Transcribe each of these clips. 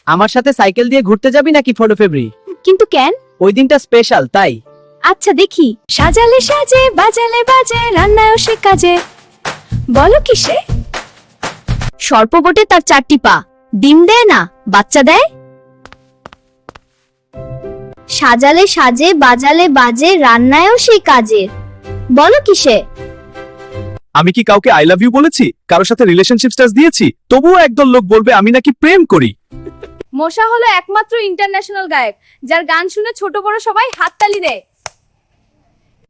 আমার সাথে সাইকেল দিয়ে ঘুরতে যাবি নাকি 4 ফেব্রুয়ারি? কিন্তু কেন? ওই দিনটা স্পেশাল তাই। আচ্ছা দেখি। সাজালে সাজে বাজালে বাজে রান্নায়ও সে কাজে, বলো কিসে? সর্প বটে তার 4টি পা, ডিম দেয় না বাচ্চা দেয়। সাজালে সাজে বাজালে বাজে রান্নায়ও সেই কাজের, বলো কিসে? আমি কি কাউকে আই লাভ ইউ বলেছি, কারোর সাথে রিলেশনশিপ স্ট্যাটাস দিয়েছি, তবুও একদল লোক বলবে আমি নাকি প্রেম করি। মশা হলো একমাত্র ইন্টারন্যাশনাল গায়ক যার গান শুনে ছোট বড় সবাই হাততালি দেয়।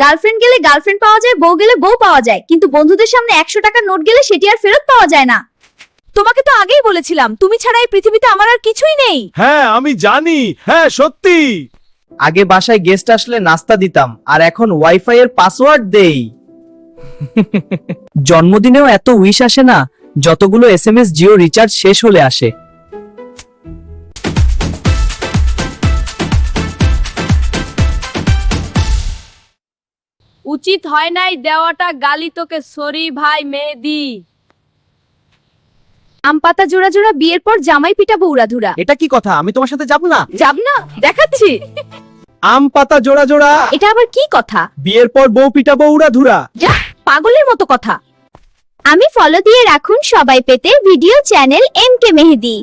গার্লফ্রেন্ড গেলে গার্লফ্রেন্ড পাওয়া যায়, বউ গেলে বউ পাওয়া যায়, কিন্তু বন্ধুদের সামনে 100 টাকার নোট গেলে সেটি আর ফেরত পাওয়া যায় না। তোমাকে তো আগেই বলেছিলাম তুমি ছাড়া এই পৃথিবীতে আমার আর কিছুই নেই। হ্যাঁ আমি জানি, হ্যাঁ সত্যি। আগে বাসায় গেস্ট আসলে নাস্তা দিতাম, আর এখন ওয়াইফাই এর পাসওয়ার্ড দেই। জন্মদিনেও এত উইশ আসে না যতগুলো এসএমএস জিও রিচার্জ শেষ হলে আসে। উচিত হয় নাই দেওয়াটা গালি তোকে, সরি ভাই মেহেদি। আম পাতা জোড়া জোড়া বিয়ের পর জামাই পিটাবো উড়াধুরা। এটা কি কথা? আমি তোমার সাথে যাব না। যাব না? দেখাচ্ছি। আম পাতা জোড়া জোড়া, এটা আবার কি কথা? বিয়ের পর বউ পিটাবো উড়াধুরা। যা, পাগলের মতো কথা। আমি ফলো দিয়ে রাখুন সবাই পেতে ভিডিও চ্যানেল এমকে মেহেদি।